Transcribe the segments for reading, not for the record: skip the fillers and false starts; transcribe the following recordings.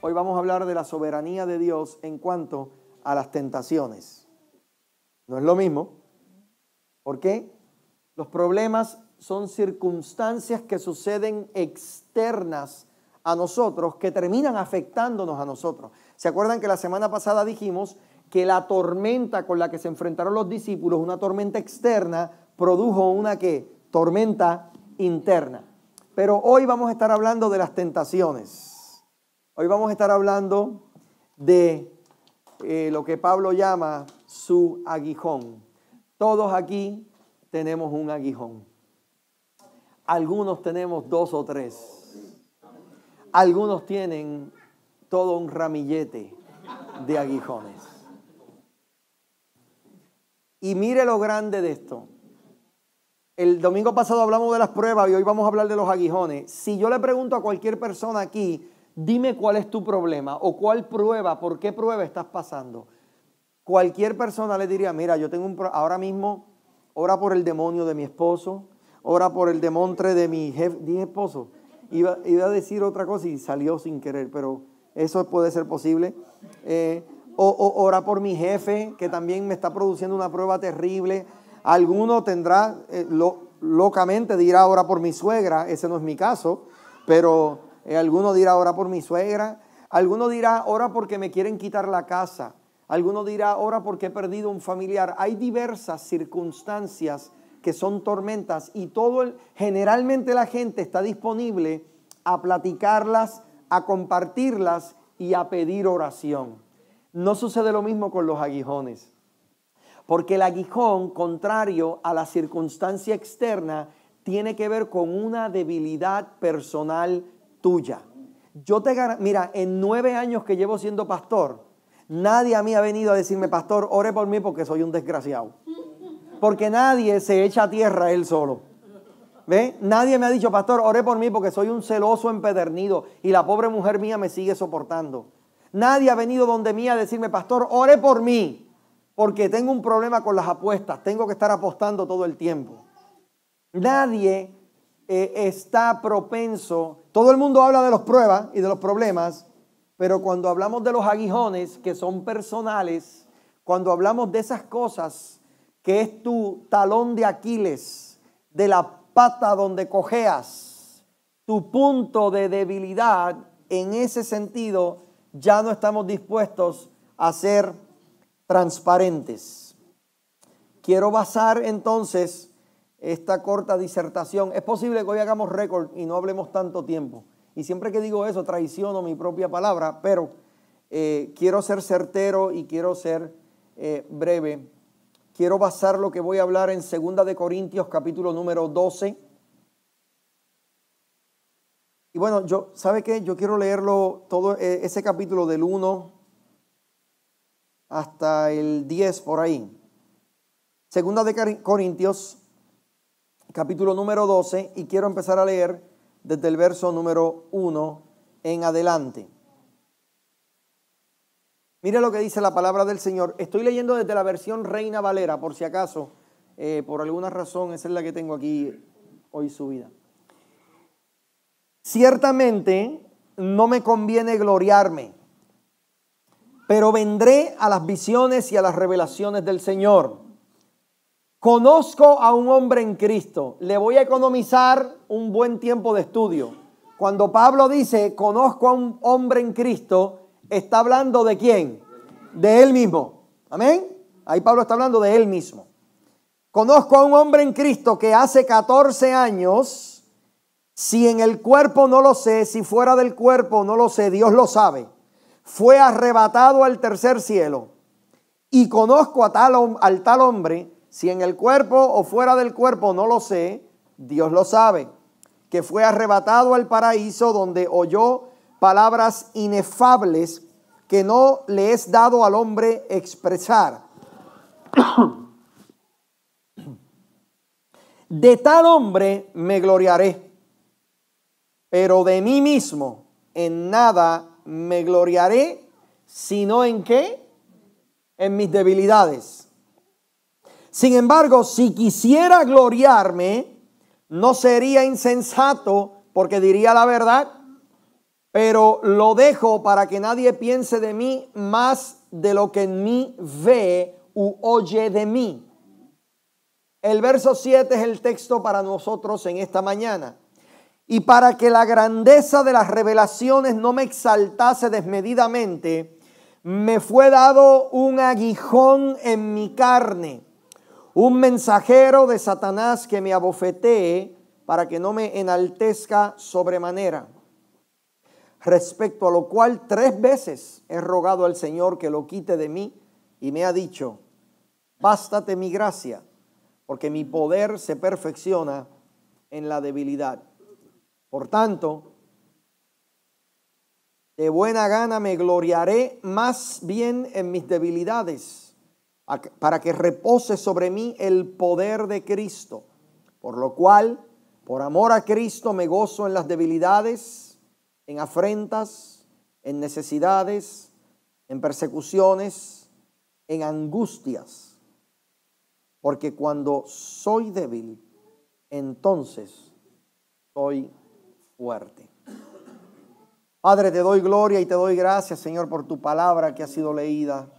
Hoy vamos a hablar de la soberanía de Dios en cuanto a las tentaciones. No es lo mismo. ¿Por qué? Los problemas son circunstancias que suceden externas a nosotros que terminan afectándonos a nosotros. ¿Se acuerdan que la semana pasada dijimos que la tormenta con la que se enfrentaron los discípulos, una tormenta externa, produjo una ¿qué? Tormenta interna? Pero hoy vamos a estar hablando de las tentaciones. Hoy vamos a estar hablando de lo que Pablo llama su aguijón. Todos aquí tenemos un aguijón. Algunos tenemos 2 o 3. Algunos tienen todo un ramillete de aguijones. Y mire lo grande de esto. El domingo pasado hablamos de las pruebas y hoy vamos a hablar de los aguijones. Si yo le pregunto a cualquier persona aquí, dime cuál es tu problema o cuál prueba, por qué prueba estás pasando. Cualquier persona le diría, mira, yo tengo ahora mismo, ora por el demonio de mi esposo, ora por el demontre de mi jefe, dije esposo. Iba a decir otra cosa y salió sin querer, pero eso puede ser posible. O ora por mi jefe, que también me está produciendo una prueba terrible. Alguno tendrá, locamente dirá, ora por mi suegra. Ese no es mi caso, pero alguno dirá, ora por mi suegra. Alguno dirá, ora porque me quieren quitar la casa. Alguno dirá, ora porque he perdido un familiar. Hay diversas circunstancias que son tormentas y generalmente la gente está disponible a platicarlas, a compartirlas y a pedir oración. No sucede lo mismo con los aguijones, porque el aguijón, contrario a la circunstancia externa, tiene que ver con una debilidad personal tuya. Mira, en 9 años que llevo siendo pastor, nadie a mí ha venido a decirme, pastor, ore por mí porque soy un desgraciado. Porque nadie se echa a tierra él solo. ¿Ve? Nadie me ha dicho, pastor, ore por mí porque soy un celoso empedernido y la pobre mujer mía me sigue soportando. Nadie ha venido donde mí a decirme, pastor, ore por mí porque tengo un problema con las apuestas, tengo que estar apostando todo el tiempo. Nadie está propenso. Todo el mundo habla de las pruebas y de los problemas, pero cuando hablamos de los aguijones que son personales, cuando hablamos de esas cosas que es tu talón de Aquiles, de la pata donde cojeas, tu punto de debilidad, en ese sentido ya no estamos dispuestos a ser transparentes. Quiero basar entonces esta corta disertación. Es posible que hoy hagamos récord y no hablemos tanto tiempo. Y siempre que digo eso traiciono mi propia palabra, pero quiero ser certero y quiero ser breve. Quiero basar lo que voy a hablar en 2 de Corintios capítulo número 12. Y bueno, ¿sabe qué? Yo quiero leerlo todo ese capítulo del 1 hasta el 10 por ahí. 2 de Corintios capítulo número 12 y quiero empezar a leer desde el verso número 1 en adelante. Mire lo que dice la palabra del Señor. Estoy leyendo desde la versión Reina Valera, por si acaso, por alguna razón, esa es la que tengo aquí hoy subida. Ciertamente no me conviene gloriarme, pero vendré a las visiones y a las revelaciones del Señor. Conozco a un hombre en Cristo. Le voy a economizar un buen tiempo de estudio. Cuando Pablo dice, conozco a un hombre en Cristo, está hablando ¿de quién? De él mismo. Amén. Ahí Pablo está hablando de él mismo. Conozco a un hombre en Cristo que hace 14 años, si en el cuerpo no lo sé, si fuera del cuerpo no lo sé, Dios lo sabe, fue arrebatado al tercer cielo. Y conozco al tal hombre, si en el cuerpo o fuera del cuerpo no lo sé, Dios lo sabe, que fue arrebatado al paraíso donde oyó palabras inefables que no le es dado al hombre expresar. De tal hombre me gloriaré, pero de mí mismo en nada me gloriaré, sino en ¿qué? En mis debilidades. Sin embargo, si quisiera gloriarme, no sería insensato porque diría la verdad. pero lo dejo para que nadie piense de mí más de lo que en mí ve u oye de mí. El verso 7 es el texto para nosotros en esta mañana. Y para que la grandeza de las revelaciones no me exaltase desmedidamente, me fue dado un aguijón en mi carne, un mensajero de Satanás que me abofetee para que no me enaltezca sobremanera. Respecto a lo cual 3 veces he rogado al Señor que lo quite de mí y me ha dicho: bástate mi gracia, porque mi poder se perfecciona en la debilidad. Por tanto, de buena gana me gloriaré más bien en mis debilidades, para que repose sobre mí el poder de Cristo. Por lo cual, por amor a Cristo, me gozo en las debilidades, en afrentas, en necesidades, en persecuciones, en angustias. Porque cuando soy débil, entonces soy fuerte. Padre, te doy gloria y te doy gracias, Señor, por tu palabra que ha sido leída.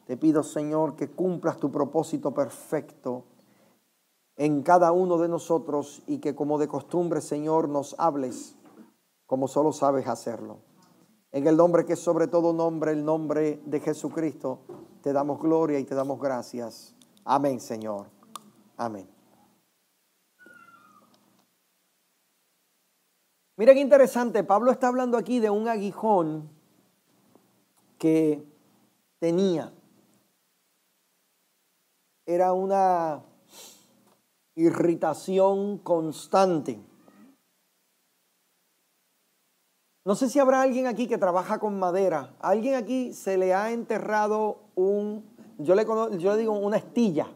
Te pido, Señor, que cumplas tu propósito perfecto en cada uno de nosotros y que, como de costumbre, Señor, nos hables como solo sabes hacerlo. En el nombre que es sobre todo nombre, el nombre de Jesucristo, te damos gloria y te damos gracias. Amén, Señor. Amén. Mira qué interesante, Pablo está hablando aquí de un aguijón que tenía. Era una irritación constante. No sé si habrá alguien aquí que trabaja con madera. ¿A alguien aquí se le ha enterrado yo le digo una estilla?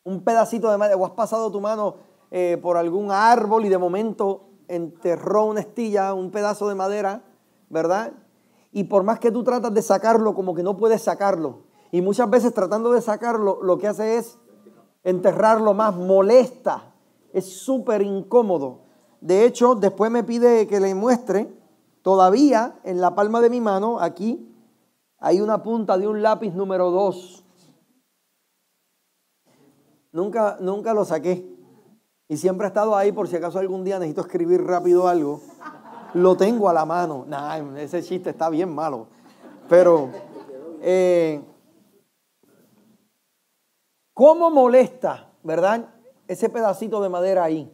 Un pedacito de madera. O has pasado tu mano por algún árbol y de momento enterró una estilla, un pedazo de madera, ¿verdad? Y por más que tú tratas de sacarlo, como que no puedes sacarlo. Y muchas veces tratando de sacarlo, lo que hace es enterrarlo más, molesta. Es súper incómodo. De hecho, después me pide que le muestre, todavía en la palma de mi mano, aquí, hay una punta de un lápiz número 2. Nunca lo saqué. Y siempre ha estado ahí por si acaso algún día necesito escribir rápido algo. Lo tengo a la mano. Nah, ese chiste está bien malo. Pero, ¿cómo molesta, verdad? Ese pedacito de madera ahí.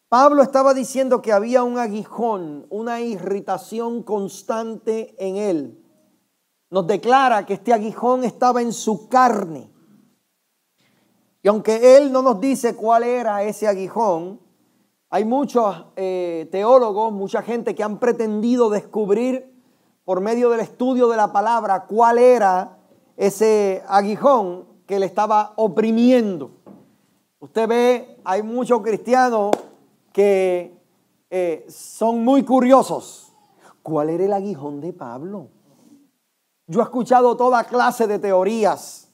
Pablo estaba diciendo que había un aguijón, una irritación constante en él. Nos declara que este aguijón estaba en su carne. Y aunque él no nos dice cuál era ese aguijón, hay muchos teólogos, mucha gente que han pretendido descubrir por medio del estudio de la palabra cuál era ese aguijón que le estaba oprimiendo. Usted ve, hay muchos cristianos que son muy curiosos. ¿Cuál era el aguijón de Pablo? Yo he escuchado toda clase de teorías.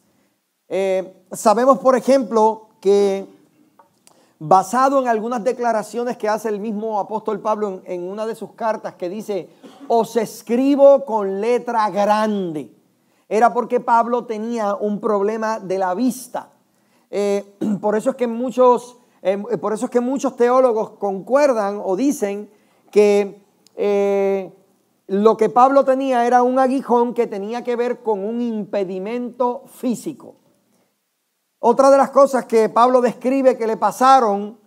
Sabemos, por ejemplo, que basado en algunas declaraciones que hace el mismo apóstol Pablo en una de sus cartas, que dice: os escribo con letra grande, era porque Pablo tenía un problema de la vista. Por eso es que muchos teólogos concuerdan o dicen que lo que Pablo tenía era un aguijón que tenía que ver con un impedimento físico. Otra de las cosas que Pablo describe que le pasaron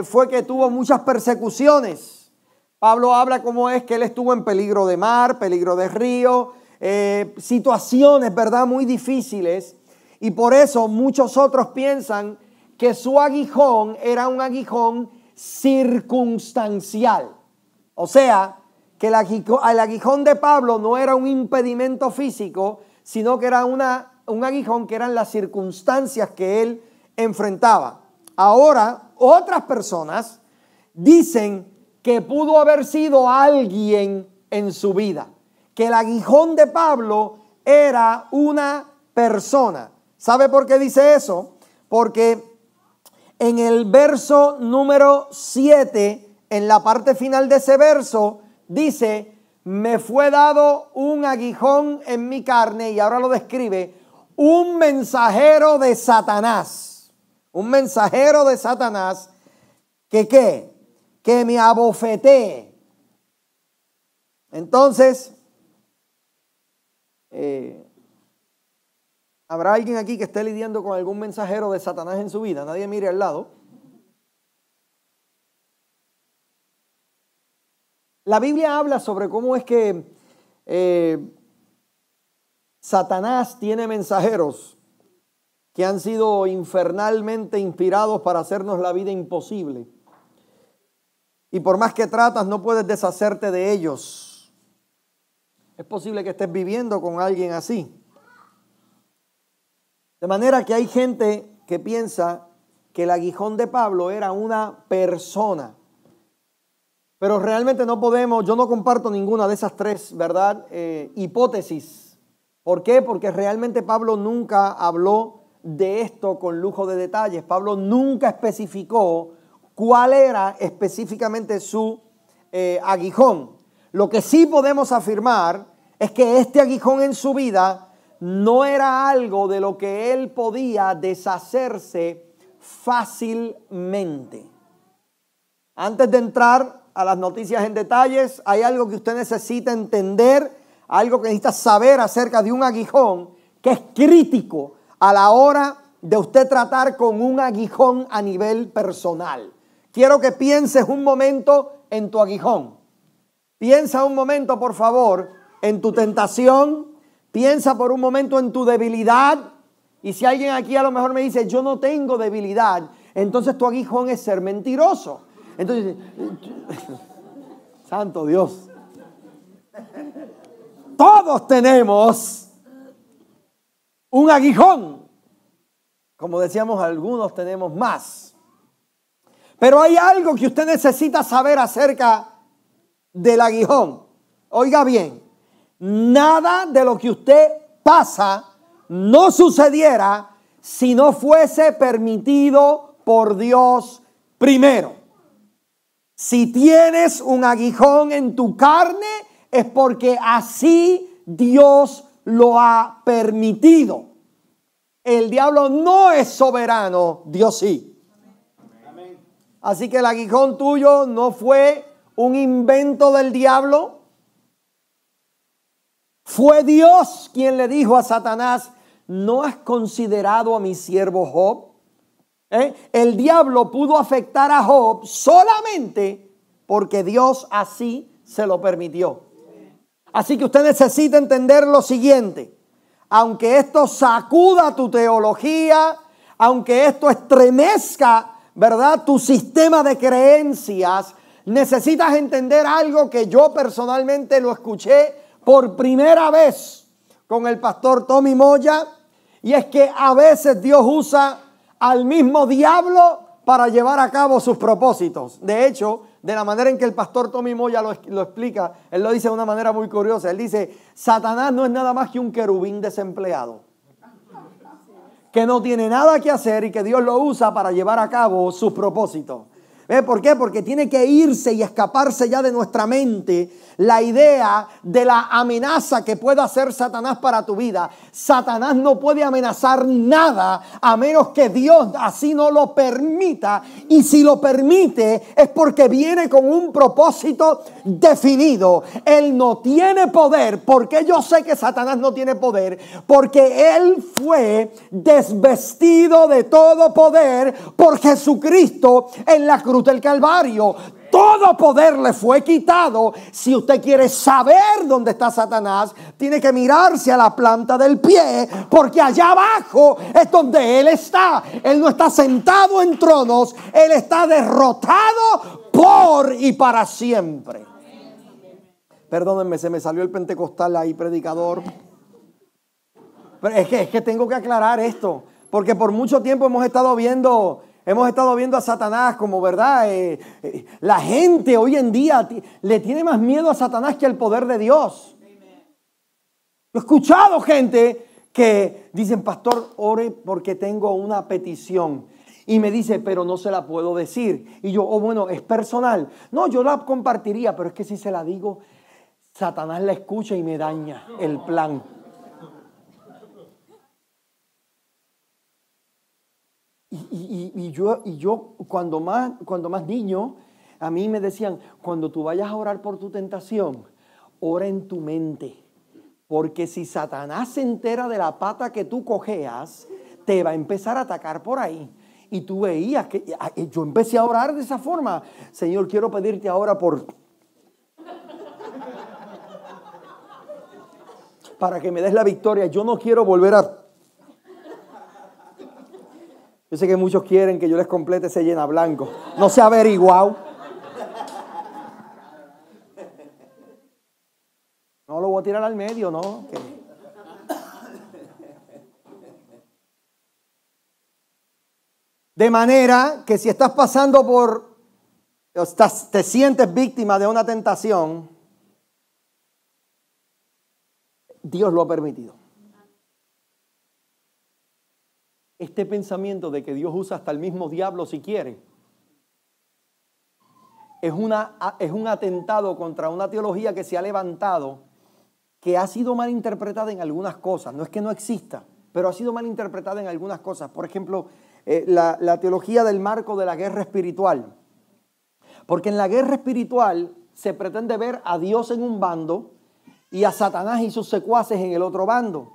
fue que tuvo muchas persecuciones. Pablo habla cómo es que él estuvo en peligro de mar, peligro de río, situaciones, ¿verdad?, muy difíciles. Y por eso muchos otros piensan que su aguijón era un aguijón circunstancial. O sea, que el aguijón de Pablo no era un impedimento físico, sino que era un aguijón que eran las circunstancias que él enfrentaba. Ahora, otras personas dicen que pudo haber sido alguien en su vida, que el aguijón de Pablo era una persona. ¿Sabe por qué dice eso? Porque en el verso número 7 en la parte final de ese verso dice, me fue dado un aguijón en mi carne, y ahora lo describe, un mensajero de Satanás. Un mensajero de Satanás que ¿qué? Que me abofetee. Entonces, ¿habrá alguien aquí que esté lidiando con algún mensajero de Satanás en su vida? Nadie mire al lado. La Biblia habla sobre cómo es que Satanás tiene mensajeros que han sido infernalmente inspirados para hacernos la vida imposible. Y por más que tratas, no puedes deshacerte de ellos. Es posible que estés viviendo con alguien así. De manera que hay gente que piensa que el aguijón de Pablo era una persona. Pero realmente no podemos, yo no comparto ninguna de esas tres, ¿verdad? Hipótesis. ¿Por qué? Porque realmente Pablo nunca habló de esto con lujo de detalles. Pablo nunca especificó cuál era específicamente su aguijón. Lo que sí podemos afirmar es que este aguijón en su vida no era algo de lo que él podía deshacerse fácilmente. Antes de entrar a las noticias en detalles, hay algo que usted necesita entender, algo que necesita saber acerca de un aguijón que es crítico a la hora de usted tratar con un aguijón a nivel personal. Quiero que pienses un momento en tu aguijón. Piensa un momento, por favor, en tu tentación. Piensa por un momento en tu debilidad. Y si alguien aquí a lo mejor me dice, yo no tengo debilidad, entonces tu aguijón es ser mentiroso. Entonces, santo Dios. Todos tenemos un aguijón. Como decíamos, algunos tenemos más. Pero hay algo que usted necesita saber acerca del aguijón. Oiga bien, nada de lo que usted pasa no sucediera si no fuese permitido por Dios primero. Si tienes un aguijón en tu carne, es porque así Dios lo ha permitido. El diablo no es soberano, Dios sí. Amén. Así que el aguijón tuyo no fue un invento del diablo. Fue Dios quien le dijo a Satanás, ¿no has considerado a mi siervo Job? El diablo pudo afectar a Job solamente porque Dios así se lo permitió. Así que usted necesita entender lo siguiente. Aunque esto sacuda tu teología, aunque esto estremezca, ¿verdad?, tu sistema de creencias, necesitas entender algo que yo personalmente lo escuché por primera vez con el pastor Tommy Moya, y es que a veces Dios usa al mismo diablo para llevar a cabo sus propósitos. De hecho, de la manera en que el pastor Tommy Moya lo explica, él lo dice de una manera muy curiosa. Él dice, Satanás no es nada más que un querubín desempleado, que no tiene nada que hacer y que Dios lo usa para llevar a cabo sus propósitos. ¿Por qué? Porque tiene que irse y escaparse ya de nuestra mente la idea de la amenaza que pueda hacer Satanás para tu vida. Satanás no puede amenazar nada a menos que Dios así no lo permita. Y si lo permite es porque viene con un propósito definido. Él no tiene poder. ¿Por qué yo sé que Satanás no tiene poder? Porque Él fue desvestido de todo poder por Jesucristo en la cruz del Calvario. Todo poder le fue quitado. Si usted quiere saber dónde está Satanás, tiene que mirarse a la planta del pie, porque allá abajo es donde él está. Él no está sentado en tronos, él está derrotado por y para siempre. Perdónenme, se me salió el pentecostal ahí, predicador. Pero es que tengo que aclarar esto, porque por mucho tiempo hemos estado viendo a Satanás como, ¿verdad? La gente hoy en día le tiene más miedo a Satanás que al poder de Dios. He escuchado gente que dicen, pastor, ore porque tengo una petición. Y me dice, pero no se la puedo decir. Y yo, oh, bueno, es personal. No, yo la compartiría, pero es que si se la digo, Satanás la escucha y me daña el plan. Y yo cuando más niño, a mí me decían, cuando tú vayas a orar por tu tentación, ora en tu mente. Porque si Satanás se entera de la pata que tú cojeas, te va a empezar a atacar por ahí. Y tú veías que yo empecé a orar de esa forma. Señor, quiero pedirte ahora para que me des la victoria. Yo no quiero volver a... Yo sé que muchos quieren que yo les complete ese llena blanco. No se ha averiguado. No lo voy a tirar al medio, ¿no? Okay. De manera que si estás pasando te sientes víctima de una tentación, Dios lo ha permitido. Este pensamiento de que Dios usa hasta el mismo diablo si quiere, es un atentado contra una teología que se ha levantado, que ha sido mal interpretada en algunas cosas. No es que no exista, pero ha sido mal interpretada en algunas cosas. Por ejemplo, la teología del marco de la guerra espiritual. Porque en la guerra espiritual se pretende ver a Dios en un bando y a Satanás y sus secuaces en el otro bando.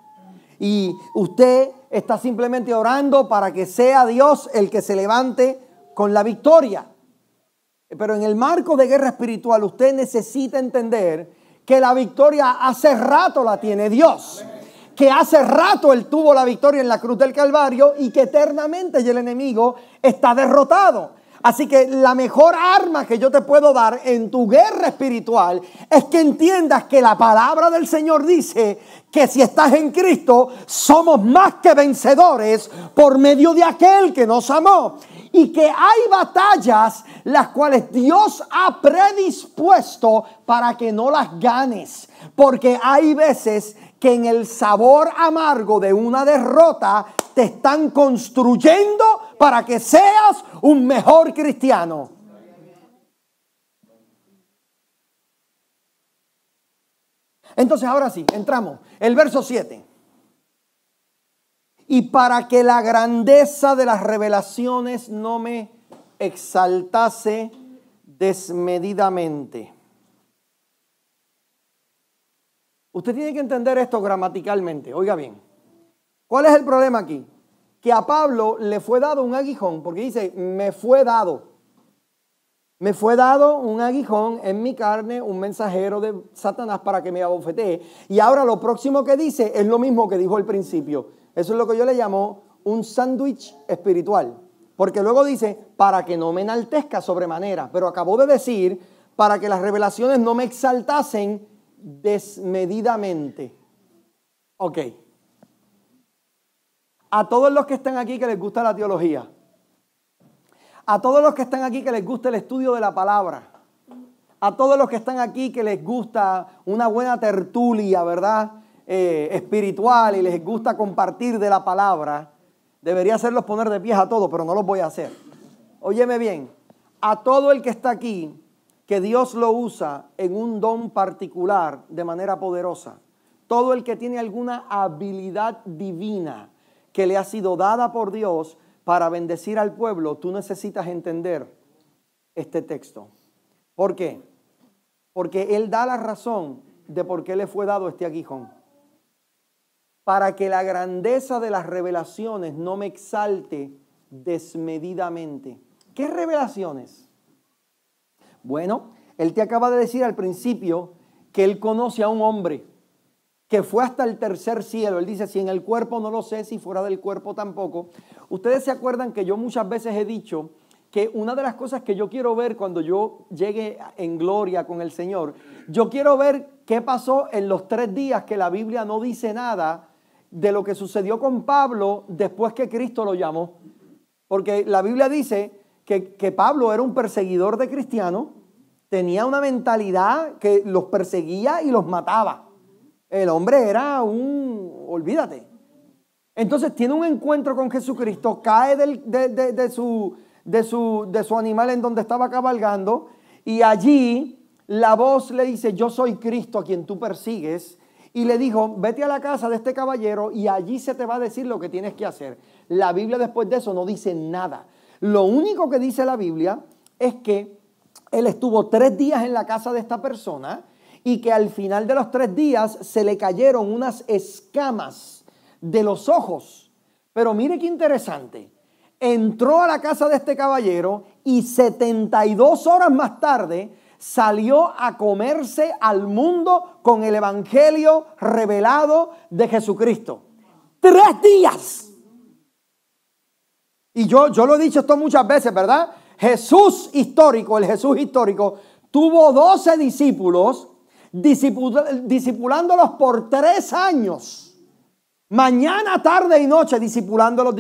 Y usted está simplemente orando para que sea Dios el que se levante con la victoria. Pero en el marco de guerra espiritual usted necesita entender que la victoria hace rato la tiene Dios. Que hace rato Él tuvo la victoria en la cruz del Calvario y que eternamente el enemigo está derrotado. Así que la mejor arma que yo te puedo dar en tu guerra espiritual es que entiendas que la palabra del Señor dice que si estás en Cristo somos más que vencedores por medio de aquel que nos amó. Y que hay batallas las cuales Dios ha predispuesto para que no las ganes. Porque hay veces que en el sabor amargo de una derrota te están construyendo para que seas un mejor cristiano. Entonces ahora sí, entramos. El verso 7. Y para que la grandeza de las revelaciones no me exaltase desmedidamente. Usted tiene que entender esto gramaticalmente. Oiga bien, ¿cuál es el problema aquí? Que a Pablo le fue dado un aguijón, porque dice, me fue dado. Me fue dado un aguijón en mi carne, un mensajero de Satanás para que me abofetee. Y ahora lo próximo que dice es lo mismo que dijo al principio. Eso es lo que yo le llamo un sándwich espiritual. Porque luego dice, para que no me enaltezca sobremanera. Pero acabó de decir, para que las revelaciones no me exaltasen desmedidamente. Ok. A todos los que están aquí que les gusta la teología, a todos los que están aquí que les gusta el estudio de la palabra, a todos los que están aquí que les gusta una buena tertulia, ¿verdad? Espiritual, y les gusta compartir de la palabra, debería hacerlos poner de pies a todos, pero no los voy a hacer. Óyeme bien, a todo el que está aquí, que Dios lo usa en un don particular de manera poderosa, todo el que tiene alguna habilidad divina que le ha sido dada por Dios para bendecir al pueblo, tú necesitas entender este texto. ¿Por qué? Porque Él da la razón de por qué le fue dado este aguijón. Para que la grandeza de las revelaciones no me exalte desmedidamente. ¿Qué revelaciones? Bueno, Él te acaba de decir al principio que Él conoce a un hombre que fue hasta el tercer cielo. Él dice, si en el cuerpo no lo sé, si fuera del cuerpo tampoco. Ustedes se acuerdan que yo muchas veces he dicho que una de las cosas que yo quiero ver cuando yo llegue en gloria con el Señor, yo quiero ver qué pasó en los 3 días que la Biblia no dice nada de lo que sucedió con Pablo después que Cristo lo llamó. Porque la Biblia dice que Pablo era un perseguidor de cristianos, tenía una mentalidad que los perseguía y los mataba. El hombre era olvídate. Entonces tiene un encuentro con Jesucristo, cae de su animal en donde estaba cabalgando, y allí la voz le dice: yo soy Cristo a quien tú persigues. Y le dijo: vete a la casa de este caballero y allí se te va a decir lo que tienes que hacer. La Biblia después de eso no dice nada. Lo único que dice la Biblia es que él estuvo 3 días en la casa de esta persona y que al final de los 3 días se le cayeron unas escamas de los ojos. Pero mire qué interesante. Entró a la casa de este caballero y 72 horas más tarde salió a comerse al mundo con el evangelio revelado de Jesucristo. 3 días. Y yo lo he dicho esto muchas veces, ¿verdad? Jesús histórico, el Jesús histórico, tuvo 12 discípulos, discipulándolos por 3 años. Mañana, tarde y noche, discipulándolos.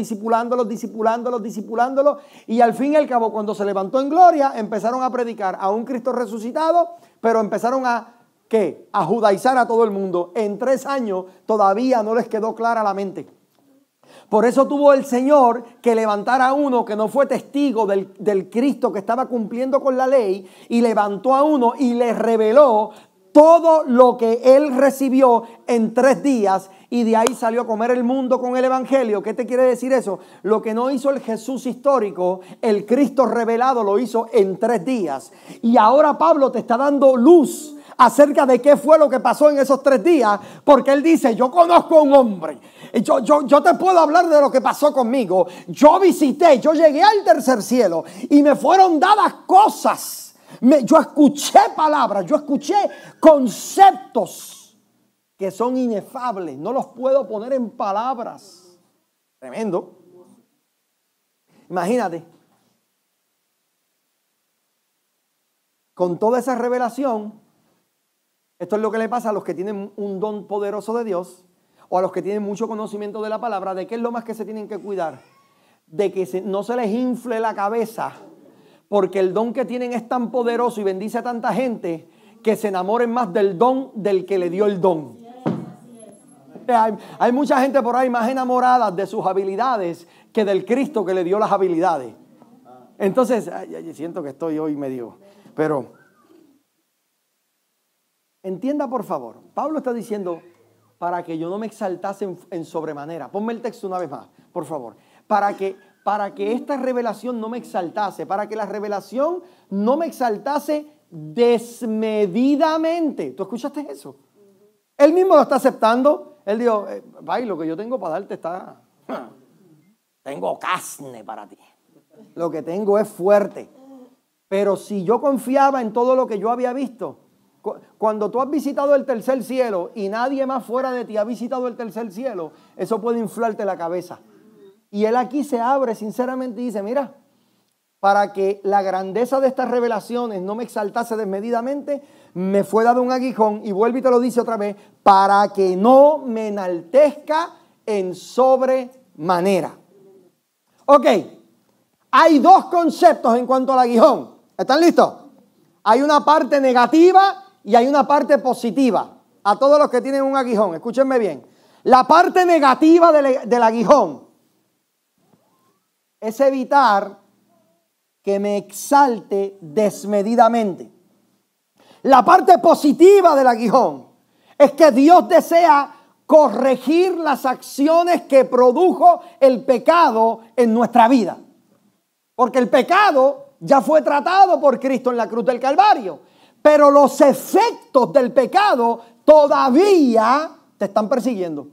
Y al fin y al cabo, cuando se levantó en gloria, empezaron a predicar a un Cristo resucitado, pero empezaron ¿qué? A judaizar a todo el mundo. En 3 años todavía no les quedó clara la mente. Por eso tuvo el Señor que levantar a uno que no fue testigo del Cristo que estaba cumpliendo con la ley, y levantó a uno y le reveló todo lo que él recibió en 3 días, y de ahí salió a comer el mundo con el evangelio. ¿Qué te quiere decir eso? Lo que no hizo el Jesús histórico, el Cristo revelado lo hizo en 3 días. Y ahora Pablo te está dando luz acerca de qué fue lo que pasó en esos 3 días, porque él dice: yo conozco a un hombre, yo te puedo hablar de lo que pasó conmigo. Yo visité, yo llegué al tercer cielo y me fueron dadas cosas. Yo escuché palabras, yo escuché conceptos que son inefables. No los puedo poner en palabras. Tremendo. Imagínate. Con toda esa revelación, esto es lo que le pasa a los que tienen un don poderoso de Dios, o a los que tienen mucho conocimiento de la palabra. ¿De qué es lo más que se tienen que cuidar? De que no se les infle la cabeza, porque el don que tienen es tan poderoso y bendice a tanta gente que se enamoren más del don del que le dio el don. Hay mucha gente por ahí más enamorada de sus habilidades que del Cristo que le dio las habilidades. Entonces, siento que estoy hoy medio, pero entienda por favor, Pablo está diciendo: para que yo no me exaltase en sobremanera. Ponme el texto una vez más, por favor. Para que esta revelación no me exaltase, para que la revelación no me exaltase desmedidamente. ¿Tú escuchaste eso? Él mismo lo está aceptando. Él dijo: Pai, lo que yo tengo para darte está... Tengo carne para ti. Lo que tengo es fuerte. Pero si yo confiaba en todo lo que yo había visto, cuando tú has visitado el tercer cielo y nadie más fuera de ti ha visitado el tercer cielo, eso puede inflarte la cabeza. Y él aquí se abre sinceramente y dice: mira, para que la grandeza de estas revelaciones no me exaltase desmedidamente, me fue dado un aguijón, y vuelve y te lo dice otra vez, para que no me enaltezca en sobremanera. Ok, hay 2 conceptos en cuanto al aguijón. ¿Están listos? Hay una parte negativa y hay una parte positiva. A todos los que tienen un aguijón, escúchenme bien. La parte negativa del aguijón es evitar que me exalte desmedidamente. La parte positiva del aguijón es que Dios desea corregir las acciones que produjo el pecado en nuestra vida. Porque el pecado ya fue tratado por Cristo en la cruz del Calvario. Pero los efectos del pecado todavía te están persiguiendo.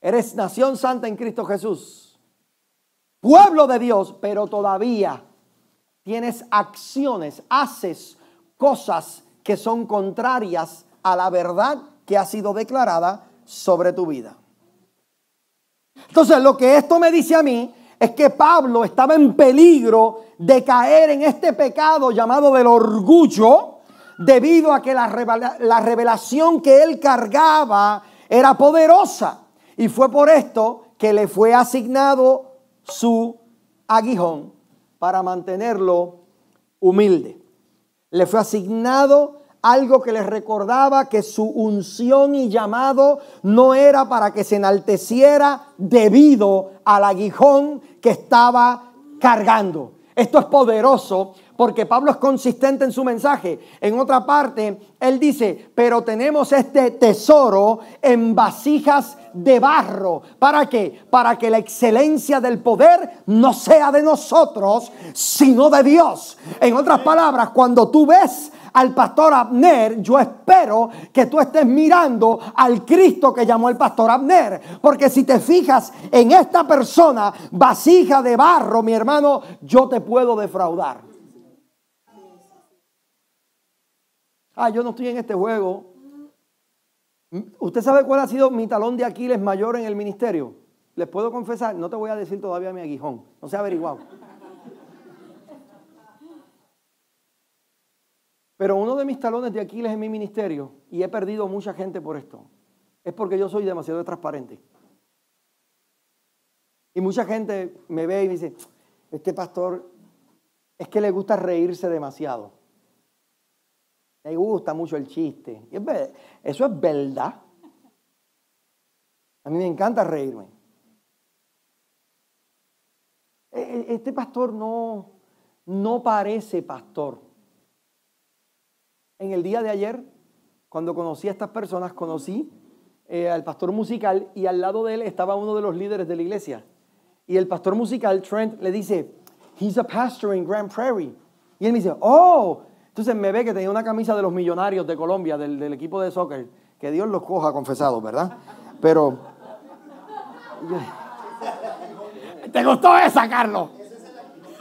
Eres nación santa en Cristo Jesús, pueblo de Dios, pero todavía tienes acciones, haces cosas que son contrarias a la verdad que ha sido declarada sobre tu vida. Entonces, lo que esto me dice a mí es que Pablo estaba en peligro de caer en este pecado llamado del orgullo, debido a que la revelación que él cargaba era poderosa. Y fue por esto que le fue asignado su aguijón para mantenerlo humilde. Le fue asignado algo que les recordaba que su unción y llamado no era para que se enalteciera debido al aguijón que estaba cargando. Esto es poderoso porque Pablo es consistente en su mensaje. En otra parte, él dice, pero tenemos este tesoro en vasijas de barro. ¿Para qué? Para que la excelencia del poder no sea de nosotros, sino de Dios. En otras palabras, cuando tú ves al pastor Abner, yo espero que tú estés mirando al Cristo que llamó el pastor Abner. Porque si te fijas en esta persona, vasija de barro, mi hermano, yo te puedo defraudar. Yo no estoy en este juego. ¿Usted sabe cuál ha sido mi talón de Aquiles mayor en el ministerio? Les puedo confesar, no te voy a decir todavía mi aguijón, no se ha averiguado. Pero uno de mis talones de Aquiles en mi ministerio, y he perdido mucha gente por esto, es porque yo soy demasiado transparente. Y mucha gente me ve y me dice, este pastor es que le gusta reírse demasiado. Me gusta mucho el chiste. Y eso es verdad. A mí me encanta reírme. Este pastor no parece pastor. En el día de ayer, cuando conocí a estas personas, conocí al pastor musical y al lado de él estaba uno de los líderes de la iglesia. Y el pastor musical, Trent, le dice, he's a pastor in Grand Prairie. Y él me dice, oh. Entonces me ve que tenía una camisa de los Millonarios de Colombia, del equipo de soccer. Que Dios los coja confesados, ¿verdad? Pero... ¿Te gustó esa, Carlos?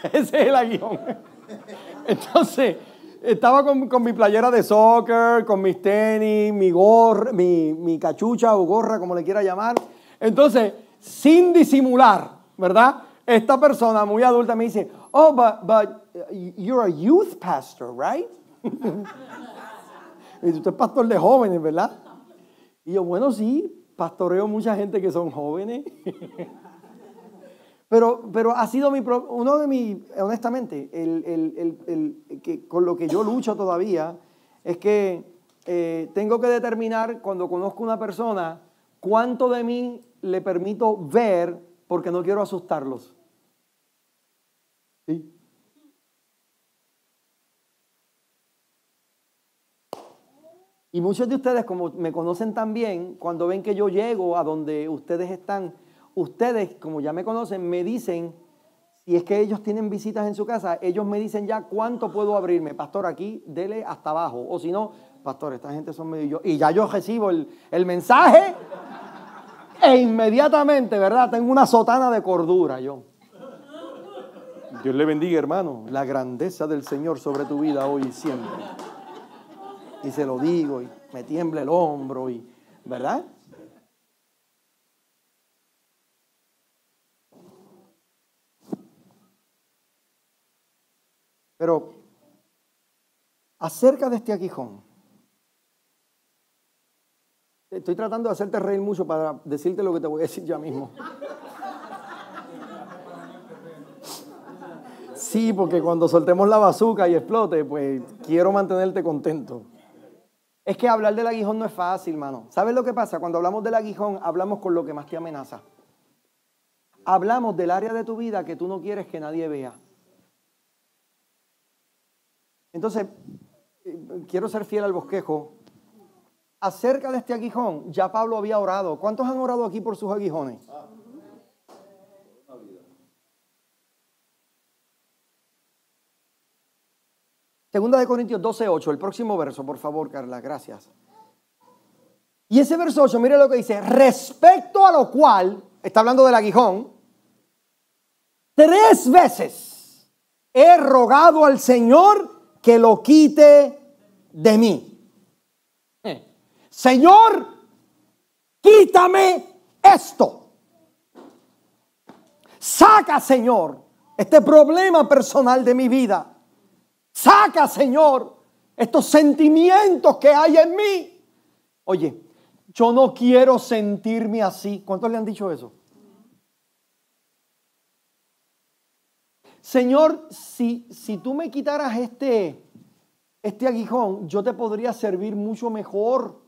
Ese es el aguijón. Entonces, estaba con mi playera de soccer, con mis tenis, mi gorra, mi cachucha o gorra, como le quiera llamar. Entonces, sin disimular, ¿verdad? Esta persona muy adulta me dice, oh, but you're a youth pastor, right? Y usted es pastor de jóvenes, ¿verdad? Y yo, bueno, sí, pastoreo mucha gente que son jóvenes. Pero ha sido uno de mis, honestamente, que con lo que yo lucho todavía es que tengo que determinar cuando conozco a una persona cuánto de mí le permito ver porque no quiero asustarlos. ¿Sí? Y muchos de ustedes, como me conocen tan bien, cuando ven que yo llego a donde ustedes están, ustedes, como ya me conocen, me dicen, si es que ellos tienen visitas en su casa, ellos me dicen ya cuánto puedo abrirme. Pastor, aquí, dele hasta abajo. O si no, pastor, esta gente son medio... Y ya yo recibo el mensaje e inmediatamente, ¿verdad? Tengo una sotana de cordura yo. Dios le bendiga, hermano. La grandeza del Señor sobre tu vida hoy y siempre. Y se lo digo y me tiembla el hombro y, ¿verdad? Pero acerca de este aguijón, estoy tratando de hacerte reír mucho para decirte lo que te voy a decir ya mismo. Sí, porque cuando soltemos la bazuca y explote, pues quiero mantenerte contento. Es que hablar del aguijón no es fácil, hermano. ¿Sabes lo que pasa? Cuando hablamos del aguijón, hablamos con lo que más te amenaza. Hablamos del área de tu vida que tú no quieres que nadie vea. Entonces, quiero ser fiel al bosquejo. Acerca de este aguijón, ya Pablo había orado. ¿Cuántos han orado aquí por sus aguijones? Segunda de Corintios 12:8, el próximo verso, por favor, Carla, gracias. Y ese verso 8, mire lo que dice, respecto a lo cual, está hablando del aguijón, 3 veces he rogado al Señor que lo quite de mí. Señor, quítame esto. Saca, Señor, este problema personal de mi vida. Saca, Señor, estos sentimientos que hay en mí. Oye, yo no quiero sentirme así. ¿Cuántos le han dicho eso? Señor, si tú me quitaras este este aguijón, yo te podría servir mucho mejor.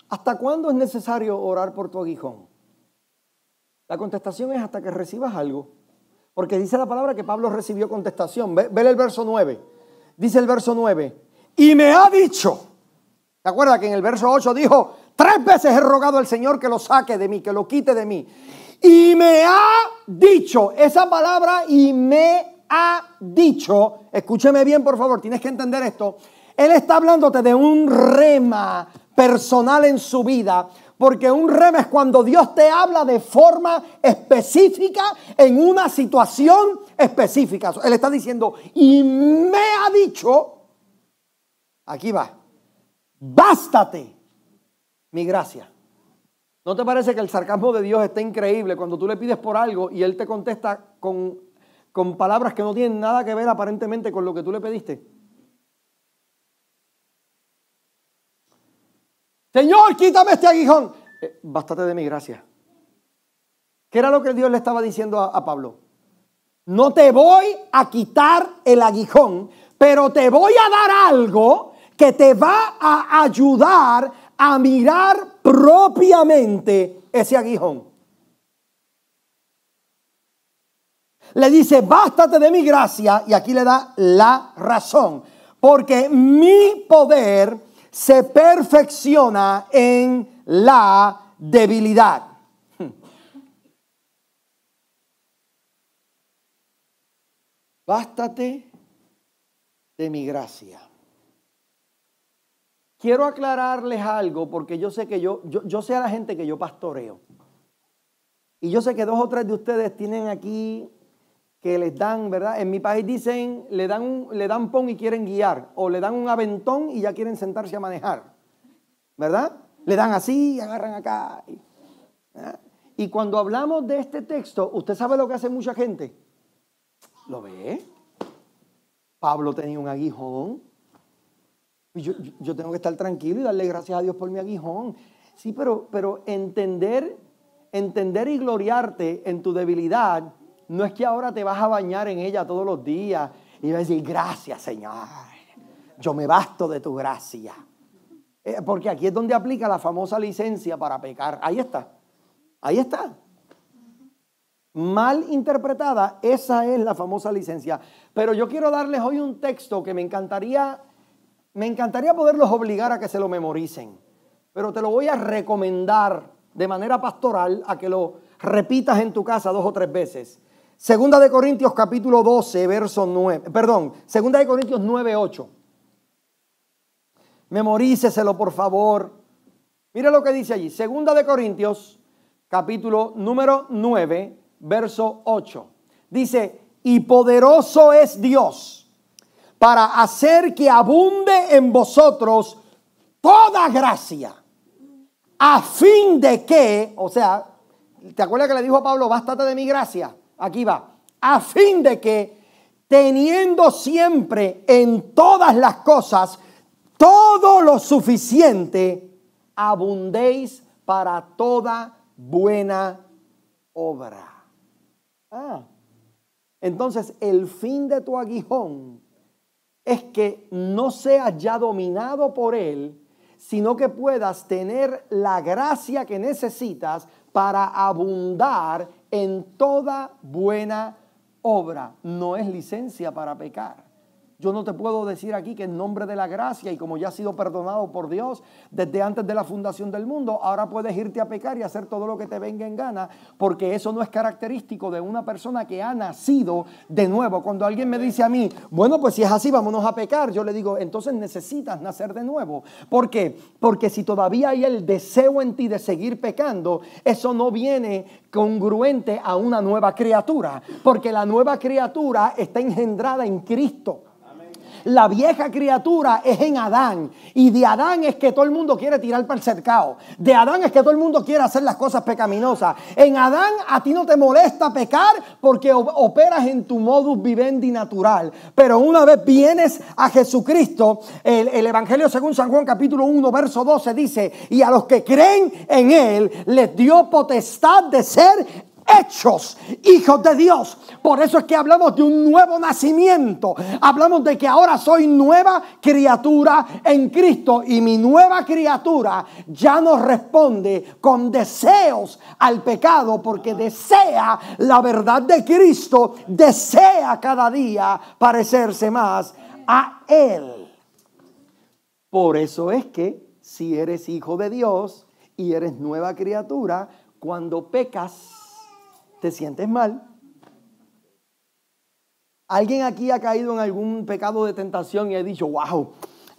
¿Hasta cuándo es necesario orar por tu aguijón? La contestación es hasta que recibas algo. Porque dice la palabra que Pablo recibió contestación. Ve el verso 9. Dice el verso 9. Y me ha dicho. ¿Te acuerdas que en el verso 8 dijo: 3 veces he rogado al Señor que lo saque de mí, que lo quite de mí? Y me ha dicho. Esa palabra, y me ha dicho. Escúcheme bien, por favor. Tienes que entender esto. Él está hablándote de un rema personal en su vida, porque un rema es cuando Dios te habla de forma específica en una situación específica. Él está diciendo: y me ha dicho, aquí va, bástate mi gracia. ¿No te parece que el sarcasmo de Dios está increíble cuando tú le pides por algo y Él te contesta con palabras que no tienen nada que ver aparentemente con lo que tú le pediste? Señor, quítame este aguijón. Bástate de mi gracia. ¿Qué era lo que Dios le estaba diciendo a Pablo? No te voy a quitar el aguijón, pero te voy a dar algo que te va a ayudar a mirar propiamente ese aguijón. Le dice: bástate de mi gracia, y aquí le da la razón, porque mi poder se perfecciona en la debilidad. Bástate de mi gracia. Quiero aclararles algo, porque yo sé que yo sé a la gente que yo pastoreo. Y yo sé que 2 o 3 de ustedes tienen aquí que les dan, ¿verdad? En mi país dicen, le dan pon y quieren guiar, o le dan un aventón y ya quieren sentarse a manejar, ¿verdad? Le dan así, agarran acá. ¿Verdad? Y cuando hablamos de este texto, ¿usted sabe lo que hace mucha gente? ¿Lo ve? Pablo tenía un aguijón. Yo tengo que estar tranquilo y darle gracias a Dios por mi aguijón. Sí, pero entender y gloriarte en tu debilidad no es que ahora te vas a bañar en ella todos los días y vas a decir: gracias, Señor, yo me basto de tu gracia. Porque aquí es donde aplica la famosa licencia para pecar. Ahí está. Mal interpretada, esa es la famosa licencia. Pero yo quiero darles hoy un texto que me encantaría poderlos obligar a que se lo memoricen. Pero te lo voy a recomendar de manera pastoral a que lo repitas en tu casa 2 o 3 veces. Segunda de Corintios capítulo 12, verso 9. Perdón, Segunda de Corintios 9, 8. Memoríceselo, por favor. Mira lo que dice allí. Segunda de Corintios capítulo número 9, verso 8. Dice: y poderoso es Dios para hacer que abunde en vosotros toda gracia, a fin de que, o sea, ¿te acuerdas que le dijo a Pablo: bástate de mi gracia? Aquí va. A fin de que, teniendo siempre en todas las cosas todo lo suficiente, abundéis para toda buena obra. Entonces el fin de tu aguijón es que no seas ya dominado por él, sino que puedas tener la gracia que necesitas para abundar en toda buena obra. No es licencia para pecar. Yo no te puedo decir aquí que en nombre de la gracia, y como ya has sido perdonado por Dios desde antes de la fundación del mundo, ahora puedes irte a pecar y hacer todo lo que te venga en gana, porque eso no es característico de una persona que ha nacido de nuevo. Cuando alguien me dice a mí: bueno, pues si es así, vámonos a pecar, yo le digo: entonces necesitas nacer de nuevo. ¿Por qué? Porque si todavía hay el deseo en ti de seguir pecando, eso no viene congruente a una nueva criatura, porque la nueva criatura está engendrada en Cristo. La vieja criatura es en Adán, y de Adán es que todo el mundo quiere tirar para el cercado. De Adán es que todo el mundo quiere hacer las cosas pecaminosas. En Adán a ti no te molesta pecar porque operas en tu modus vivendi natural. Pero una vez vienes a Jesucristo, el Evangelio según San Juan capítulo 1 verso 12 dice: y a los que creen en Él les dio potestad de ser hechos hijos de Dios. Por eso es que hablamos de un nuevo nacimiento. Hablamos de que ahora soy nueva criatura en Cristo. Y mi nueva criatura ya no responde con deseos al pecado, porque desea la verdad de Cristo, desea cada día parecerse más a Él. Por eso es que si eres hijo de Dios y eres nueva criatura, cuando pecas, te sientes mal. ¿Alguien aquí ha caído en algún pecado de tentación y ha dicho, wow,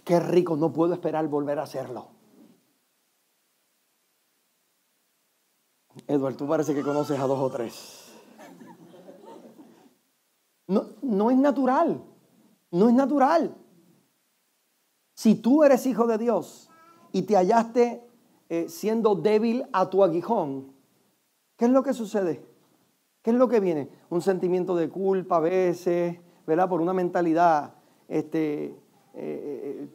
qué rico, no puedo esperar volver a hacerlo? Edward, tú parece que conoces a 2 o 3. No es natural. No es natural. Si tú eres hijo de Dios y te hallaste siendo débil a tu aguijón, ¿qué es lo que sucede? ¿Qué es lo que viene? Un sentimiento de culpa a veces, ¿verdad? Por una mentalidad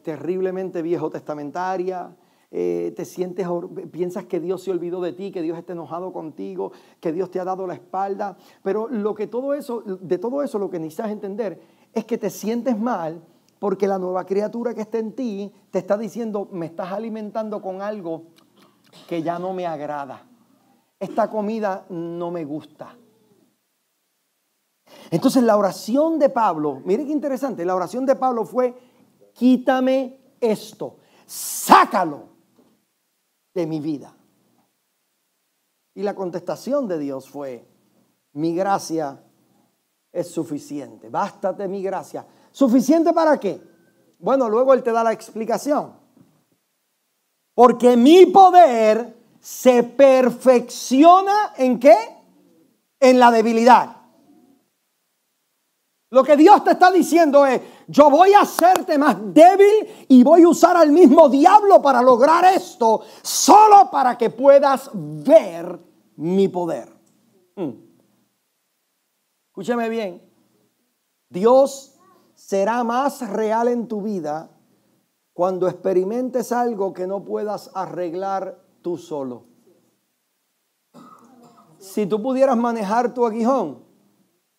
terriblemente viejo testamentaria. Te sientes, piensas que Dios se olvidó de ti, que Dios está enojado contigo, que Dios te ha dado la espalda. Pero de todo eso lo que necesitas entender es que te sientes mal porque la nueva criatura que está en ti te está diciendo, me estás alimentando con algo que ya no me agrada. Esta comida no me gusta. Entonces la oración de Pablo, mire qué interesante, la oración de Pablo fue, quítame esto, sácalo de mi vida. Y la contestación de Dios fue, mi gracia es suficiente, bástate mi gracia. ¿Suficiente para qué? Bueno, luego él te da la explicación. Porque mi poder se perfecciona ¿en qué? En la debilidad. Lo que Dios te está diciendo es, yo voy a hacerte más débil y voy a usar al mismo diablo para lograr esto, solo para que puedas ver mi poder. Escúchame bien, Dios será más real en tu vida cuando experimentes algo que no puedas arreglar tú solo. Si tú pudieras manejar tu aguijón,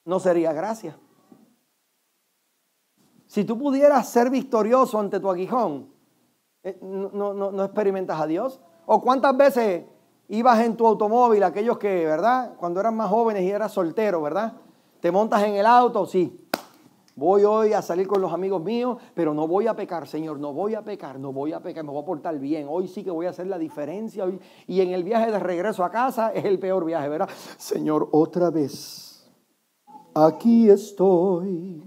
no sería gracia. Si tú pudieras ser victorioso ante tu aguijón, ¿no experimentas a Dios? ¿O cuántas veces ibas en tu automóvil, aquellos que, ¿verdad? Cuando eran más jóvenes y eras soltero, ¿verdad? Te montas en el auto, sí. Voy hoy a salir con los amigos míos, pero no voy a pecar, Señor, no voy a pecar, me voy a portar bien. Hoy sí que voy a hacer la diferencia. Hoy. Y en el viaje de regreso a casa es el peor viaje, ¿verdad? Señor, otra vez, aquí estoy,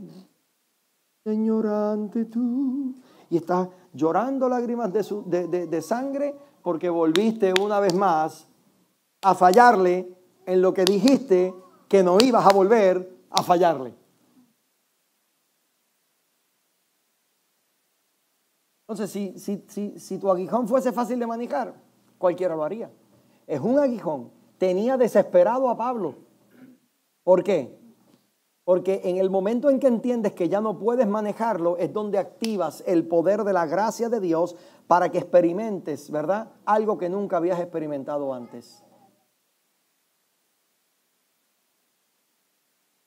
Señor, ante tú. Y estás llorando lágrimas de sangre porque volviste una vez más a fallarle en lo que dijiste que no ibas a volver a fallarle. Entonces, si tu aguijón fuese fácil de manejar, cualquiera lo haría. Es un aguijón. Tenía desesperado a Pablo. ¿Por qué? Porque en el momento en que entiendes que ya no puedes manejarlo, es donde activas el poder de la gracia de Dios para que experimentes, ¿verdad? Algo que nunca habías experimentado antes.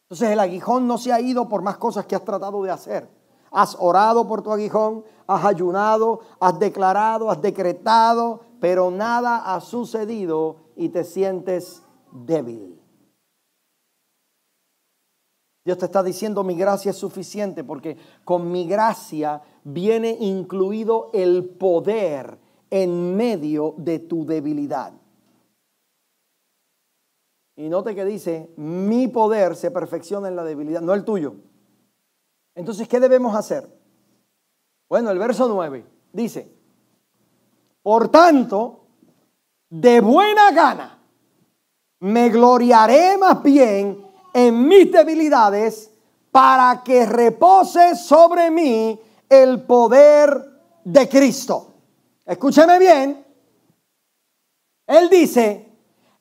Entonces el aguijón no se ha ido por más cosas que has tratado de hacer. Has orado por tu aguijón, has ayunado, has declarado, has decretado, pero nada ha sucedido y te sientes débil. Dios te está diciendo, mi gracia es suficiente, porque con mi gracia viene incluido el poder en medio de tu debilidad. Y note que dice, mi poder se perfecciona en la debilidad, no el tuyo. Entonces, ¿qué debemos hacer? Bueno, el verso 9 dice, por tanto, de buena gana me gloriaré más bien en mis debilidades para que repose sobre mí el poder de Cristo. Escúcheme bien. Él dice,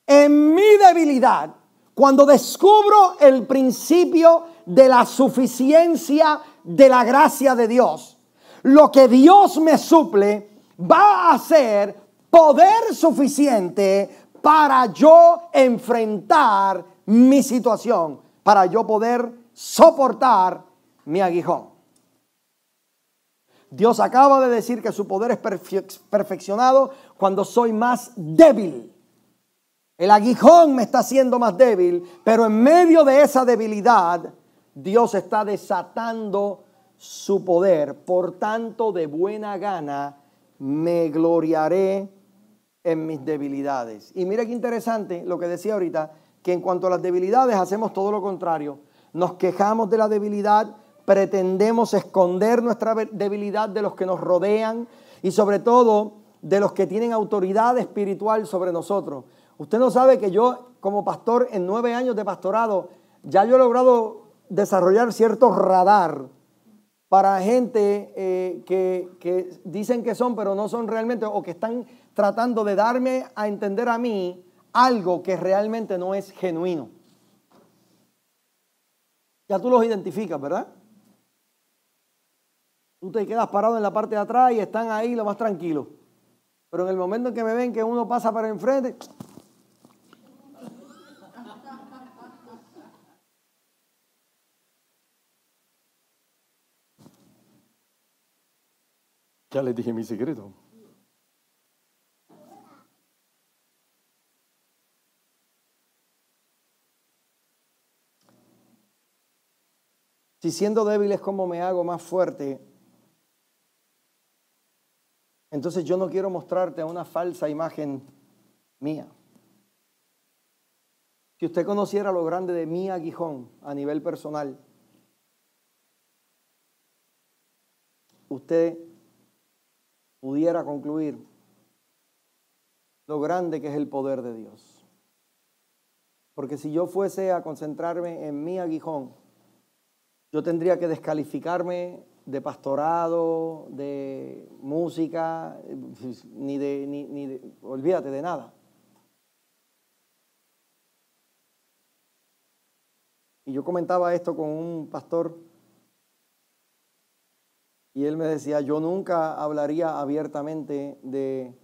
en mi debilidad, cuando descubro el principio de la suficiencia de la gracia de Dios, lo que Dios me suple va a ser poder suficiente para yo enfrentar mi situación, para yo poder soportar mi aguijón. Dios acaba de decir que su poder es perfeccionado cuando soy más débil. El aguijón me está haciendo más débil, pero en medio de esa debilidad, Dios está desatando su poder. Por tanto, de buena gana me gloriaré en mis debilidades. Y mira qué interesante lo que decía ahorita, que en cuanto a las debilidades hacemos todo lo contrario. Nos quejamos de la debilidad, pretendemos esconder nuestra debilidad de los que nos rodean y sobre todo de los que tienen autoridad espiritual sobre nosotros. Usted no sabe que yo como pastor en 9 años de pastorado ya yo he logrado desarrollar cierto radar para gente que dicen que son pero no son realmente, o que están tratando de darme a entender a mí algo que realmente no es genuino. Ya tú los identificas, ¿verdad? Tú te quedas parado en la parte de atrás y están ahí lo más tranquilo. Pero en el momento en que me ven que uno pasa para enfrente, ya les dije mi secreto. Si siendo débil es como me hago más fuerte, entonces yo no quiero mostrarte una falsa imagen mía. Si usted conociera lo grande de mi aguijón a nivel personal, usted pudiera concluir lo grande que es el poder de Dios. Porque si yo fuese a concentrarme en mi aguijón, yo tendría que descalificarme de pastorado, de música, olvídate de nada. Y yo comentaba esto con un pastor y él me decía, yo nunca hablaría abiertamente de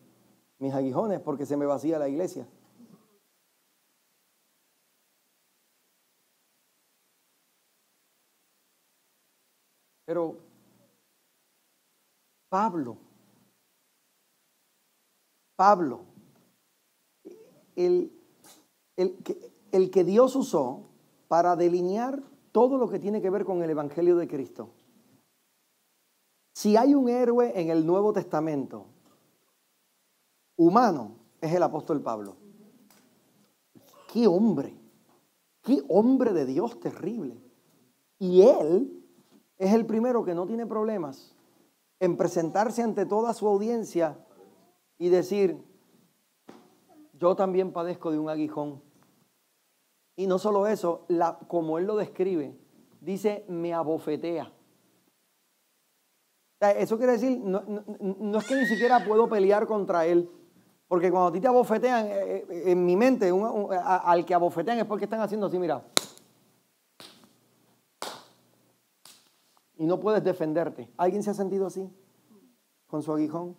mis aguijones porque se me vacía la iglesia. Pero Pablo, el que Dios usó para delinear todo lo que tiene que ver con el Evangelio de Cristo. Si hay un héroe en el Nuevo Testamento humano, es el apóstol Pablo. ¡Qué hombre! ¡Qué hombre de Dios terrible! Y él es el primero que no tiene problemas en presentarse ante toda su audiencia y decir, yo también padezco de un aguijón. Y no solo eso, como él lo describe, dice, me abofetea. O sea, eso quiere decir, no es que ni siquiera puedo pelear contra él, porque cuando a ti te abofetean, en mi mente, al que abofetean es porque están haciendo así, mira. Y no puedes defenderte. ¿Alguien se ha sentido así? Con su aguijón.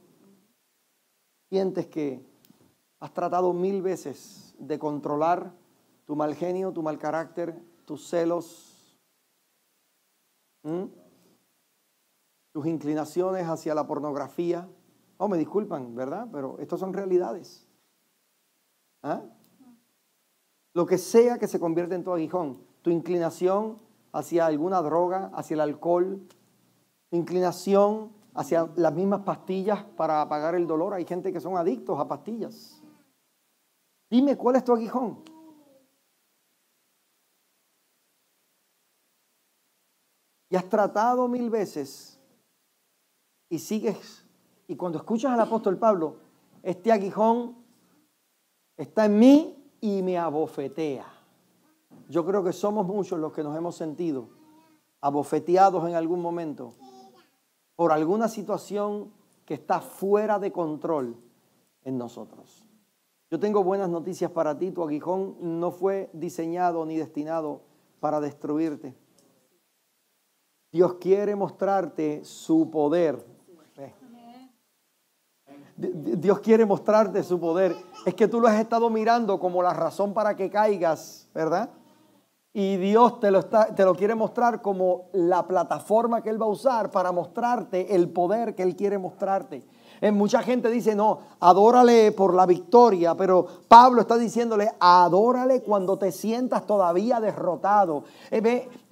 Sientes que has tratado 1000 veces de controlar tu mal genio, tu mal carácter, tus celos, tus inclinaciones hacia la pornografía. Oh, me disculpan, ¿verdad? Pero estas son realidades. ¿Ah? Lo que sea que se convierta en tu aguijón, tu inclinación hacia alguna droga, hacia el alcohol, inclinación hacia las mismas pastillas para apagar el dolor. Hay gente que son adictos a pastillas. Dime, ¿cuál es tu aguijón? Y has tratado 1000 veces y sigues. Y cuando escuchas al apóstol Pablo, este aguijón está en mí y me abofetea. Yo creo que somos muchos los que nos hemos sentido abofeteados en algún momento por alguna situación que está fuera de control en nosotros. Yo tengo buenas noticias para ti. Tu aguijón no fue diseñado ni destinado para destruirte. Dios quiere mostrarte su poder. Dios quiere mostrarte su poder. Es que tú lo has estado mirando como la razón para que caigas, ¿verdad? Y Dios te lo quiere mostrar como la plataforma que Él va a usar para mostrarte el poder que Él quiere mostrarte. Mucha gente dice, no, adórale por la victoria, pero Pablo está diciéndole, adórale cuando te sientas todavía derrotado.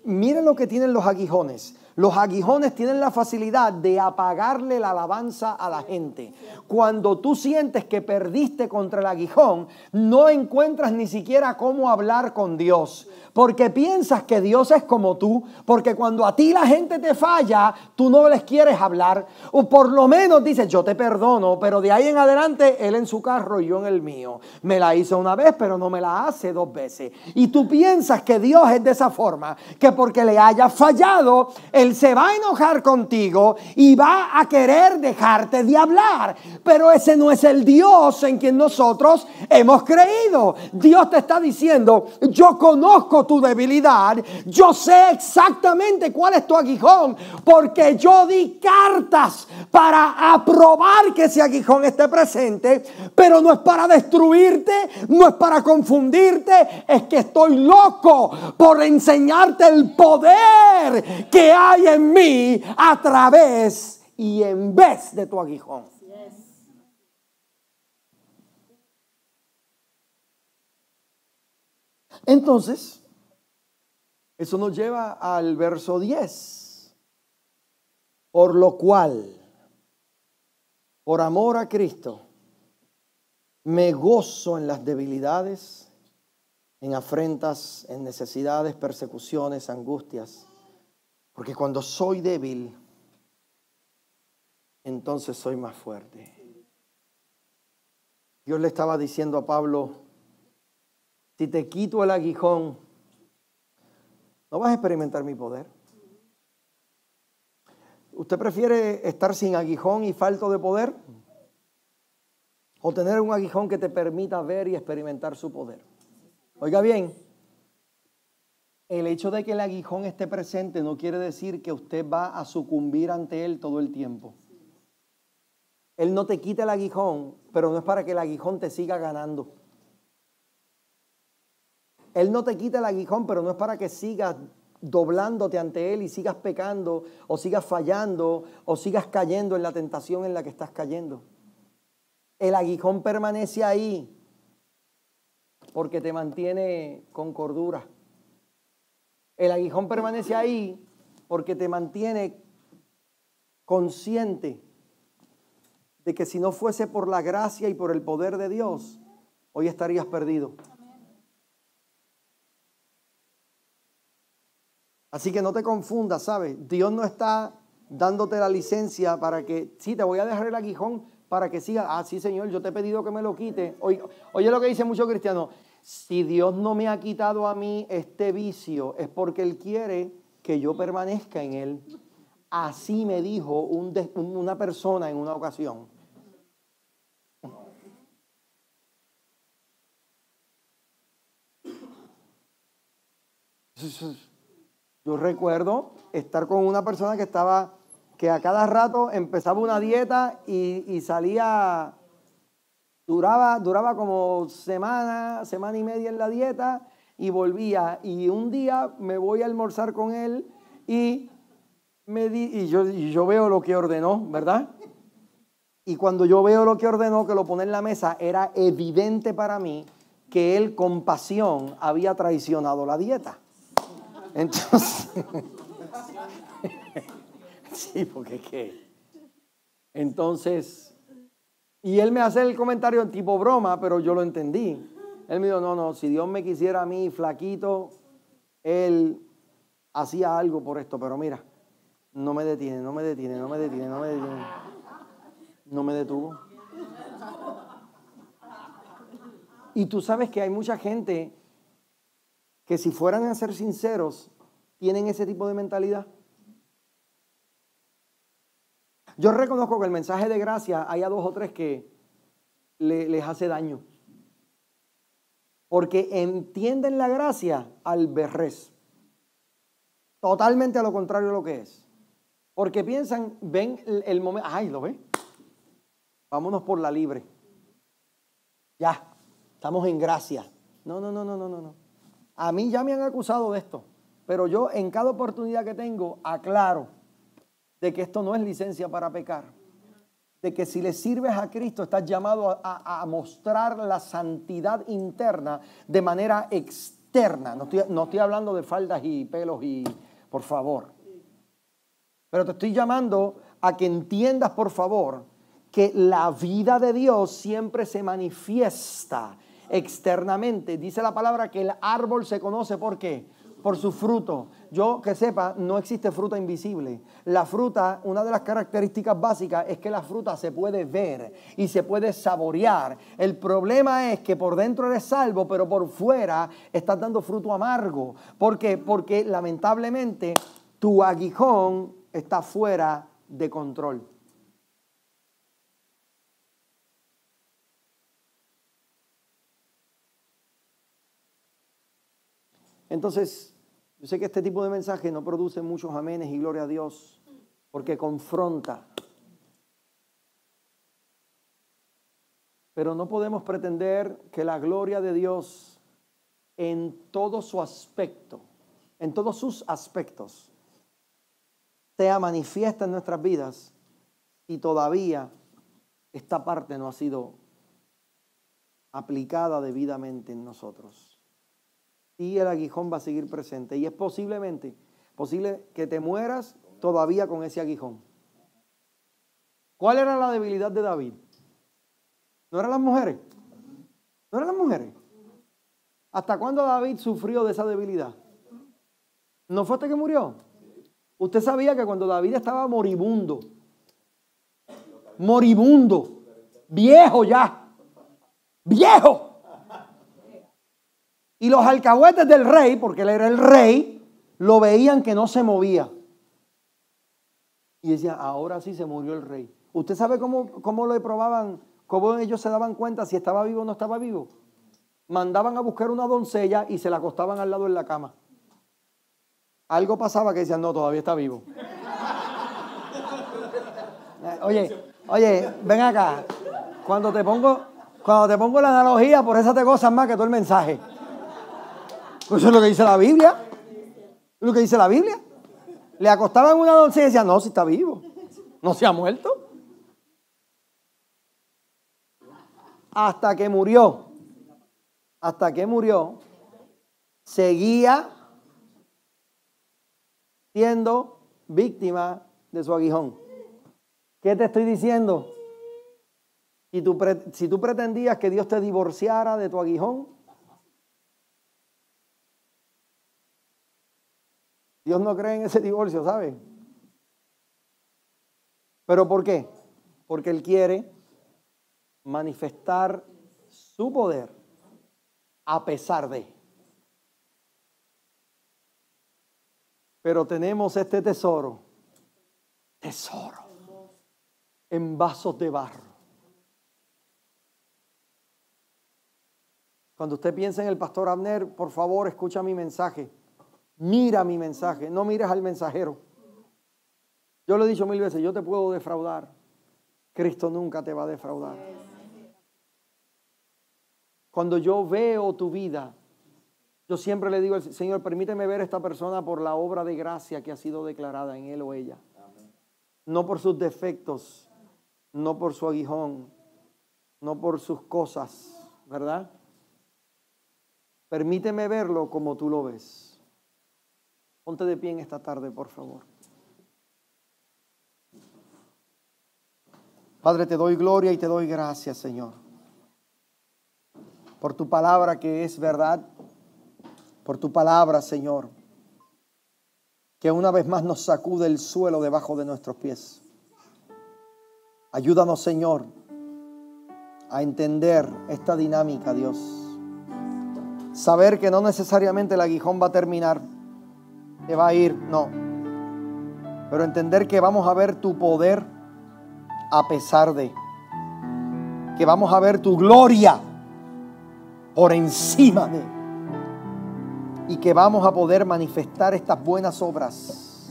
Miren lo que tienen los aguijones. Los aguijones tienen la facilidad de apagarle la alabanza a la gente. Cuando tú sientes que perdiste contra el aguijón, no encuentras ni siquiera cómo hablar con Dios. Porque piensas que Dios es como tú. Porque cuando a ti la gente te falla, tú no les quieres hablar. O por lo menos dices, yo te perdono, pero de ahí en adelante, él en su carro y yo en el mío. Me la hizo una vez, pero no me la hace 2 veces. Y tú piensas que Dios es de esa forma. Que porque le hayas fallado, Él se va a enojar contigo y va a querer dejarte de hablar. Pero ese no es el Dios en quien nosotros hemos creído. Dios te está diciendo, yo conozco tu debilidad, yo sé exactamente cuál es tu aguijón, porque yo di cartas para aprobar que ese aguijón esté presente, pero no es para destruirte, no es para confundirte, es que estoy loco por enseñarte el poder que hay en mí a través y en vez de tu aguijón. Entonces, eso nos lleva al verso 10. Por lo cual, por amor a Cristo, me gozo en las debilidades, en afrentas, en necesidades, persecuciones, angustias. Porque cuando soy débil, entonces soy más fuerte. Dios le estaba diciendo a Pablo, si te quito el aguijón, no vas a experimentar mi poder. ¿Usted prefiere estar sin aguijón y falto de poder? ¿O tener un aguijón que te permita ver y experimentar su poder? Oiga bien, el hecho de que el aguijón esté presente no quiere decir que usted va a sucumbir ante él todo el tiempo. Él no te quita el aguijón, pero no es para que el aguijón te siga ganando. Él no te quita el aguijón, pero no es para que sigas doblándote ante Él y sigas pecando o sigas fallando o sigas cayendo en la tentación en la que estás cayendo. El aguijón permanece ahí porque te mantiene con cordura. El aguijón permanece ahí porque te mantiene consciente de que si no fuese por la gracia y por el poder de Dios, hoy estarías perdido. Así que no te confundas, ¿sabes? Dios no está dándote la licencia para que, sí, te voy a dejar el aguijón para que siga. Ah, sí, Señor, yo te he pedido que me lo quite. Oye lo que dice muchos cristianos. Si Dios no me ha quitado a mí este vicio, es porque Él quiere que yo permanezca en Él. Así me dijo una persona en una ocasión. Yo recuerdo estar con una persona que a cada rato empezaba una dieta y salía, duraba como semana y media en la dieta y volvía. Y un día me voy a almorzar con él y yo veo lo que ordenó, ¿verdad? Y cuando yo veo lo que ordenó, que lo pone en la mesa, era evidente para mí que él con pasión había traicionado la dieta. Entonces, sí, porque qué. Entonces, y él me hace el comentario en tipo broma, pero yo lo entendí. Él me dijo, no, si Dios me quisiera a mí flaquito, Él hacía algo por esto, pero mira, no me detiene. No me detuvo. Y tú sabes que hay mucha gente que si fueran a ser sinceros, tienen ese tipo de mentalidad. Yo reconozco que el mensaje de gracia hay a 2 o 3 que les hace daño. Porque entienden la gracia al berrés. Totalmente a lo contrario de lo que es. Porque piensan, ven el momento, ay, ¿lo ve? vámonos por la libre. Ya, estamos en gracia. No. A mí ya me han acusado de esto, pero yo en cada oportunidad que tengo aclaro de que esto no es licencia para pecar. De que si le sirves a Cristo estás llamado a mostrar la santidad interna de manera externa. No estoy hablando de faldas y pelos y por favor. Pero te estoy llamando a que entiendas, por favor, que la vida de Dios siempre se manifiesta externamente. Dice la palabra que el árbol se conoce ¿por qué? Por su fruto. Yo que sepa, no existe fruta invisible. La fruta, una de las características básicas es que la fruta se puede ver y se puede saborear. El problema es que por dentro eres salvo, pero por fuera estás dando fruto amargo. ¿Por qué? Porque lamentablemente tu aguijón está fuera de control. Entonces, yo sé que este tipo de mensaje no produce muchos amenes y gloria a Dios, porque confronta. Pero no podemos pretender que la gloria de Dios en todo su aspecto, en todos sus aspectos, sea manifiesta en nuestras vidas y todavía esta parte no ha sido aplicada debidamente en nosotros. Y el aguijón va a seguir presente. Y es posible que te mueras todavía con ese aguijón. ¿Cuál era la debilidad de David? ¿No eran las mujeres? ¿No eran las mujeres? ¿Hasta cuándo David sufrió de esa debilidad? ¿No fue hasta que murió? Usted sabía que cuando David estaba moribundo, viejo ya, viejo. Y los alcahuetes del rey, porque él era el rey, lo veían que no se movía. Y decían, ahora sí se murió el rey. ¿Usted sabe cómo le probaban, cómo ellos se daban cuenta si estaba vivo o no estaba vivo? Mandaban a buscar una doncella y se la acostaban al lado en la cama. Algo pasaba que decían, no, todavía está vivo. Oye, ven acá. Cuando te pongo la analogía, por esa te gozas más que todo el mensaje. Pues eso es lo que dice la Biblia. Es lo que dice la Biblia. Le acostaban una doncella y decían, no, si está vivo. No se ha muerto. Hasta que murió. Seguía siendo víctima de su aguijón. ¿Qué te estoy diciendo? Si tú pretendías que Dios te divorciara de tu aguijón, Dios no cree en ese divorcio, ¿sabes? ¿Pero por qué? Porque Él quiere manifestar su poder a pesar de. Pero tenemos este tesoro en vasos de barro. Cuando usted piensa en el pastor Abner, por favor, escucha mi mensaje. Mira mi mensaje, no mires al mensajero. Yo lo he dicho 1000 veces, yo te puedo defraudar. Cristo nunca te va a defraudar. Cuando yo veo tu vida, yo siempre le digo al Señor, permíteme ver a esta persona por la obra de gracia que ha sido declarada en él o ella. No por sus defectos, no por su aguijón, no por sus cosas, ¿verdad? Permíteme verlo como tú lo ves. Ponte de pie en esta tarde, por favor. Padre, te doy gloria y te doy gracias, Señor, por tu palabra que es verdad, por tu palabra, Señor, que una vez más nos sacude el suelo debajo de nuestros pies. Ayúdanos, Señor, a entender esta dinámica, Dios. Saber que no necesariamente el aguijón va a terminar, te va a ir, no. Pero entender que vamos a ver tu poder a pesar de. Que vamos a ver tu gloria por encima de. Y que vamos a poder manifestar estas buenas obras.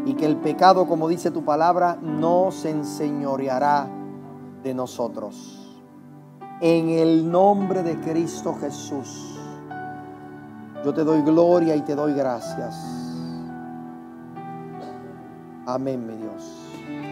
Y que el pecado, como dice tu palabra, no se enseñoreará de nosotros. En el nombre de Cristo Jesús, yo te doy gloria y te doy gracias. Amén, mi Dios.